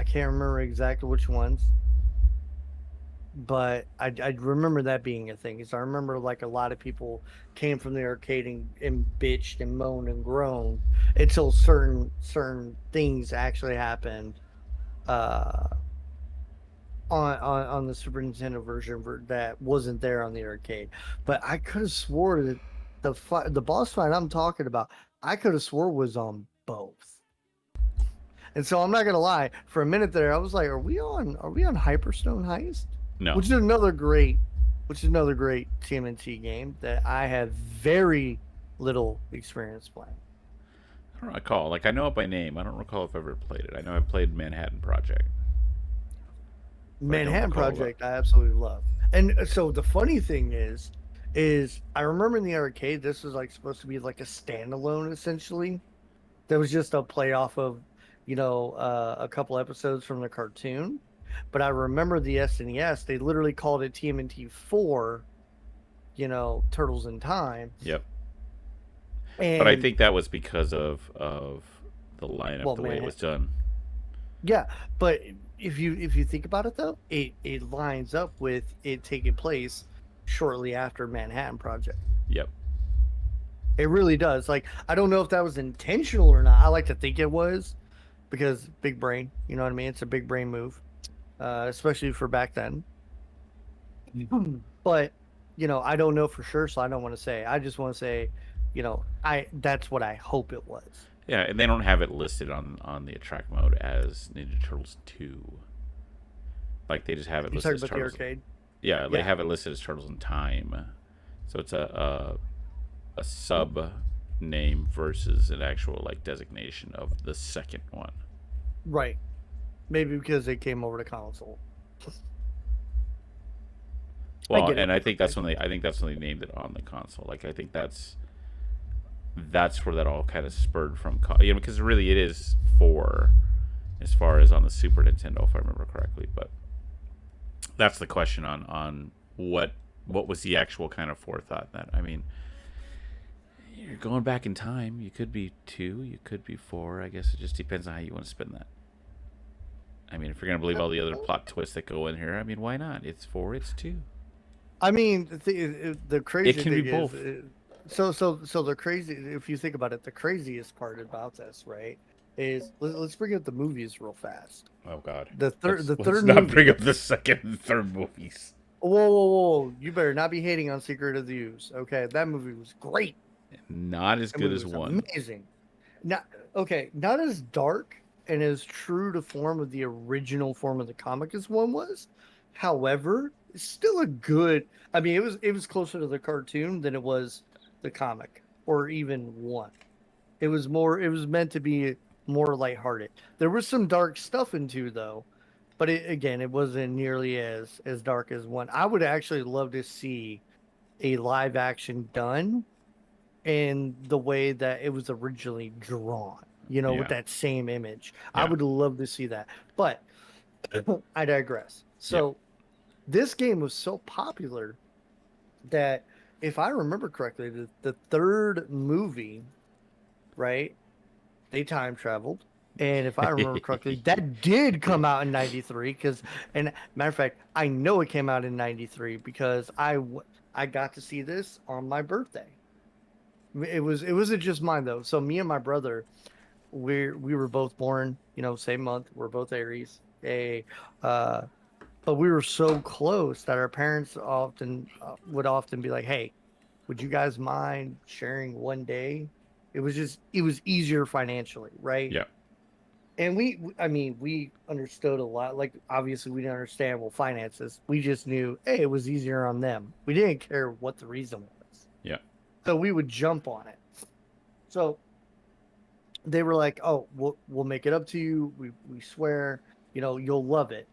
can't remember exactly which ones, but I remember that being a thing. Because I remember like a lot of people came from the arcade and bitched and moaned and groaned until certain things actually happened on the Super Nintendo version that wasn't there on the arcade. But I could have swore that the boss fight I'm talking about, I could have swore was on both. And so I'm not gonna lie, for a minute there, I was like, "Are we on Hyperstone Heist?" No. Which is another great TMNT game that I have very little experience playing. I don't recall. Like, I know it by name. I don't recall if I ever played it. I know I played Manhattan Project, but I don't Manhattan recall that. Project, I absolutely love. And so the funny thing is I remember in the arcade, this was like supposed to be like a standalone essentially. That was just a play off of, a couple episodes from the cartoon. But I remember the SNES, they literally called it TMNT 4, Turtles in Time. Yep. But I And think that was because of the lineup, well, the way it man, was done. yeah, but if you think about it though, it lines up with it taking place shortly after Manhattan Project. Yep. It really does. Like, I don't know if that was intentional or not. I like to think it was because big brain, you know what I mean? It's a big brain move, especially for back then. But, I don't know for sure, so I don't want to say. I just want to say, I that's what I hope it was. Yeah, and they don't have it listed on the attract mode as Ninja Turtles 2. Like, they just have it You listed talking as about the Turtles. arcade? Yeah, they Yeah. have it listed as Turtles in Time. So it's a sub name versus an actual like designation of the second one. Right. Maybe because they came over to console. I Well, get and it. Okay. I think that's when they named it on the console. Like, I think that's where that all kind of spurred from. Because really it is 4 as far as on the Super Nintendo, if I remember correctly. But that's the question on what was the actual kind of forethought that, I mean, you're going back in time. You could be 2, you could be 4. I guess it just depends on how you want to spin that. I mean, if you're gonna believe all the other plot twists that go in here, I mean, why not? It's 4, it's 2. I mean, the It crazy can be thing is, both. so the crazy. If you think about it, the craziest part about this, right, is let's bring up the movies real fast. Oh God, The third, the let's third not movie. bring up the second and third movies. Whoa, whoa, whoa! You better not be hating on Secret of the Ooze. Okay, that movie was great. Not as That good movie as was 1. amazing. Not okay, not as dark and as true to form of the original form of the comic as one was. However, it's still a good. I mean, it was closer to the cartoon than it was the comic or even one. It was more. It was meant to be more lighthearted. There was some dark stuff in two though, but again, it wasn't nearly as dark as one. I would actually love to see a live action done in the way that it was originally drawn, with Yeah, that same image. I yeah, would love to see that. But I digress. yeah. So this game was so popular that if I remember correctly, the third movie, right? They time traveled. And if I remember correctly, that did come out in 93 and matter of fact, I know it came out in 93 because I got to see this on my birthday. It wasn't just mine though. So me and my brother, we were both born, same month. We're both Aries. Uh, but we were so close that our parents often would often be like, "Hey, would you guys mind sharing one day?" It was easier financially, right? Yeah, And I mean, we understood a lot. Like, obviously, we didn't understand well finances. We just knew, hey, it was easier on them. We didn't care what the reason was, yeah. so we would jump on it. So they were like, "Oh, we'll make it up to you. We swear, you'll love it."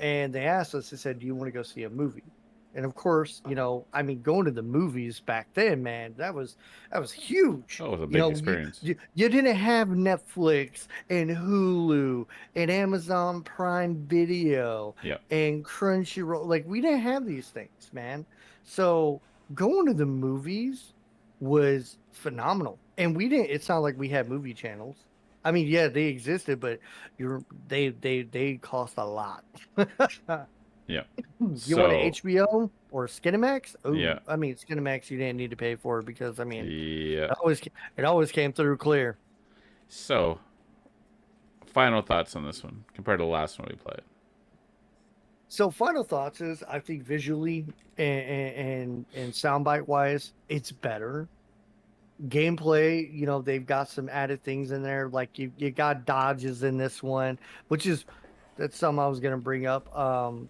And they asked us, they said, "Do you want to go see a movie?" And of course, I mean, going to the movies back then, man, that was huge. Oh, it was a big experience. You didn't have Netflix and Hulu and Amazon Prime Video Yeah, and Crunchyroll. Like, we didn't have these things, man. So going to the movies was phenomenal. And we didn't. It's not like we had movie channels. I mean, yeah, they existed, but they cost a lot. yeah. You want an So HBO or Skinemax? Oh, yeah, I mean, Skinemax you didn't need to pay for because I mean, yeah. it always came through clear. So final thoughts on this one compared to the last one we played. So final thoughts is I think visually and soundbite wise, it's better. Gameplay, they've got some added things in there. Like you got dodges in this one, which is that's something I was gonna bring up.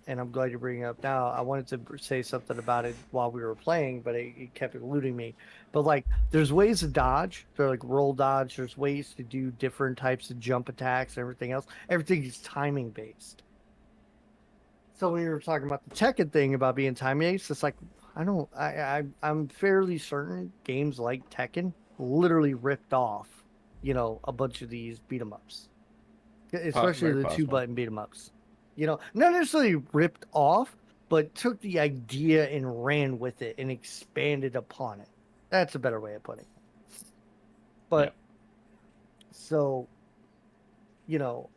And I'm glad you're bringing it up now. I wanted to say something about it while we were playing, but it kept eluding me. But like, there's ways to dodge. They're like roll dodge. There's ways to do different types of jump attacks and everything else. Everything is timing based. So when you were talking about the Tekken thing about being time based, it's like I don't. I'm fairly certain games like Tekken literally ripped off, a bunch of these beat 'em ups, especially Very the two possible. button beat 'em ups. Not necessarily ripped off, but took the idea and ran with it and expanded upon it. That's a better way of putting it. Yeah. But so, you know,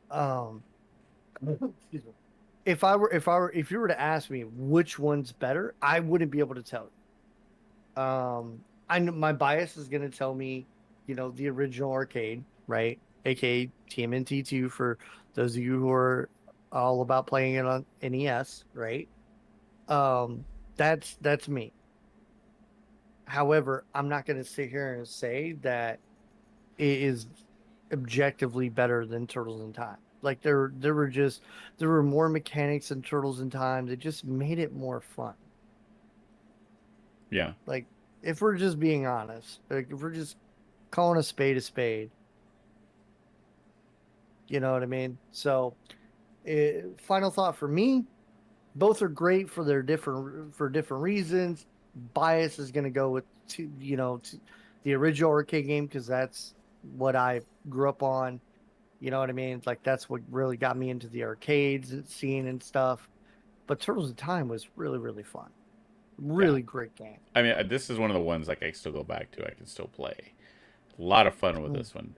excuse me. If you were to ask me which one's better, I wouldn't be able to tell you. I know my bias is going to tell me, the original arcade, right? AKA TMNT2 for those of you who are all about playing it on NES, right? Um, that's me. However, I'm not going to sit here and say that it is objectively better than Turtles in Time. Like there were more mechanics in Turtles in Time that just made it more fun. Yeah. Like if we're just being honest, like if we're just calling a spade, you know what I mean? So, final thought for me, both are great for their different reasons. Bias is going to go with the original arcade game because that's what I grew up on. You know what I mean? Like that's what really got me into the arcades scene and stuff. But Turtles in Time was really, really fun. Yeah. Really great game. I mean, this is one of the ones like I still go back to. I can still play. A lot of fun with Mm. this one.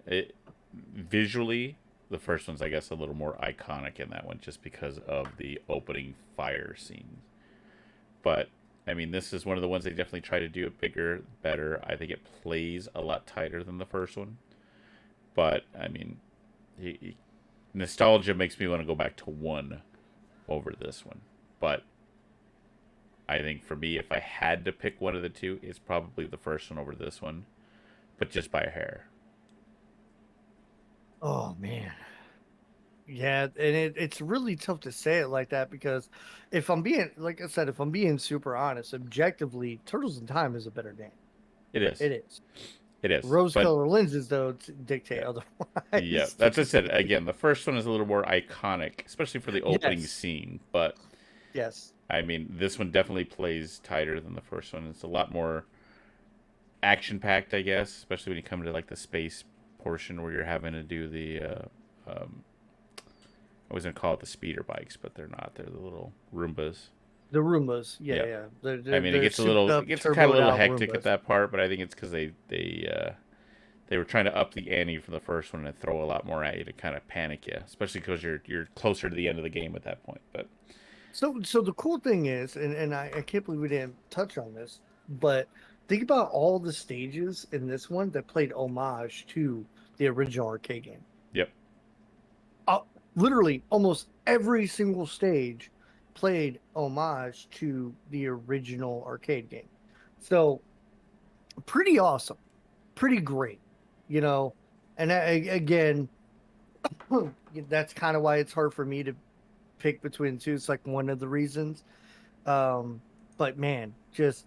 Visually, the first one's I guess a little more iconic in that one, just because of the opening fire scene. But I mean, this is one of the ones they definitely try to do it bigger, better. I think it plays a lot tighter than the first one. But I mean, nostalgia makes me want to go back to one over this one. But I think for me, if I had to pick one of the two, it's probably the first one over this one, but just by a hair. Oh man. Yeah, and it's really tough to say it like that because if I'm being, like I said, if I'm being super honest, objectively, Turtles in Time is a better game. It is. It is. It is. But Rose-colored lenses, though, dictate yeah, yeah. otherwise. That's what I said. Again, the first one is a little more iconic, especially for the opening Yes. scene. But Yes. I mean, this one definitely plays tighter than the first one. It's a lot more action packed, I guess, especially when you come to like the space portion where you're having to do the. I was gonna call it the speeder bikes, but they're not. They're the little Roombas. The Roombas. Yeah, Yeah. yeah. I mean, it They're gets souped it up, gets kind of a turboed little out hectic at Roombas. that part, but I think it's because they were trying to up the ante from the first one and throw a lot more at you to kind of panic you, especially because you're closer to the end of the game at that point. But So the cool thing is, and I can't believe we didn't touch on this, but think about all the stages in this one that played homage to the original arcade game. yep, uh, Literally almost every single stage played homage to the original arcade game. So pretty awesome, pretty great, you know. And again, that's kind of why it's hard for me to pick between the two. It's like one of the reasons. Um, but man, just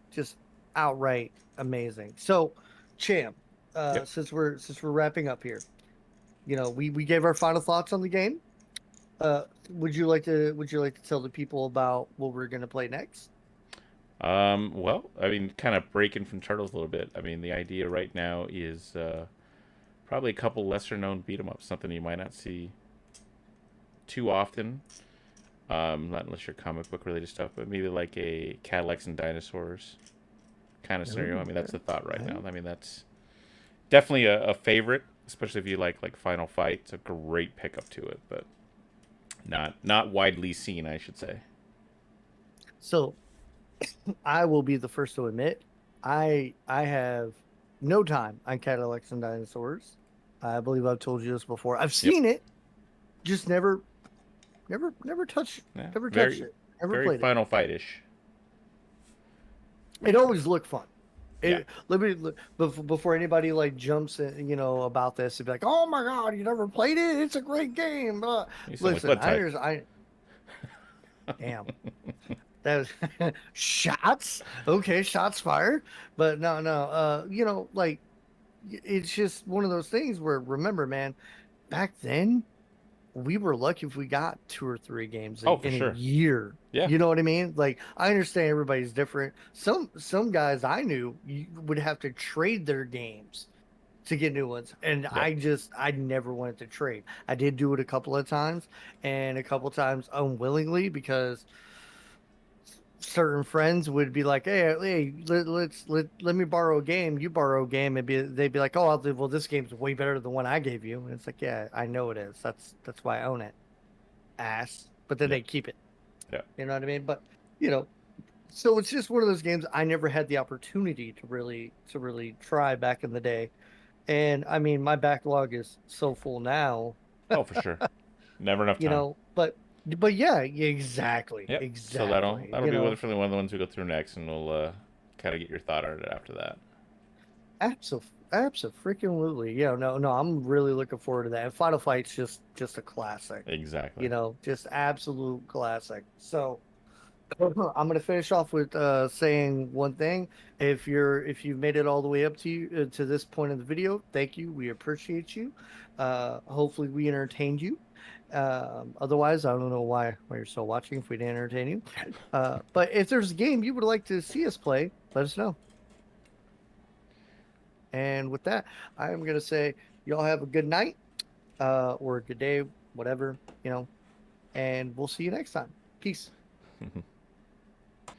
outright amazing. So, Cham, yep. since we're wrapping up here, we gave our final thoughts on the game. Would you like to tell the people about what we're gonna play next? Well, I mean, kind of breaking from Turtles a little bit. I mean, the idea right now is probably a couple lesser known beat 'em ups, something you might not see too often. Not unless you're comic book related stuff, but maybe like a Cadillacs and Dinosaurs kind of scenario. I mean, that's the thought right now. I mean, that's definitely a favorite, especially if you like Final Fight. It's a great pickup to it, but not widely seen, I should say. So I will be the first to admit I have no time on Cadillacs and Dinosaurs. I believe I've told you this before. I've Yep. seen it, just never touched Yeah, never very touched it, never very played it. Final Fight ish. It always looked fun. Yeah. Before anybody like jumps in, about this and be like, "Oh my God, you never played it? It's a great game." You sound like Listen, Blood Type. damn, that was shots. Okay, shots fired. But no, no. Like it's just one of those things where remember, man, back then we were lucky if we got 2 or 3 games Oh, for in a sure. year. Yeah. You know what I mean? Like I understand everybody's different. Some guys I knew would have to trade their games to get new ones, and Yep. I never wanted to trade. I did do it a couple of times, and a couple of times unwillingly because certain friends would be like, "Hey, let me borrow a game. You borrow a game," and they'd be like, "Oh, well, this game's way better than the one I gave you." And it's like, "Yeah, I know it is. That's why I own it, ass." But then Yep. they keep it. Yep. You know what I mean? But you know, so it's just one of those games I never had the opportunity to really try back in the day. And I mean, my backlog is so full now, Oh, for sure. Never enough time. but yeah, exactly, Yep. So exactly. that'll be for one of the ones we go through next, and we'll kind of get your thought on it after that. Absolutely. Yeah, no, I'm really looking forward to that. And Final Fight's just a classic. Exactly. Just absolute classic. So I'm gonna finish off with saying one thing. If you've made it all the way up to this point of the video, thank you. We appreciate you. Hopefully we entertained you. Otherwise, I don't know why you're still watching if we didn't entertain you. But if there's a game you would like to see us play, let us know. And with that, I am gonna say y'all have a good night, or a good day, whatever, and we'll see you next time. Peace.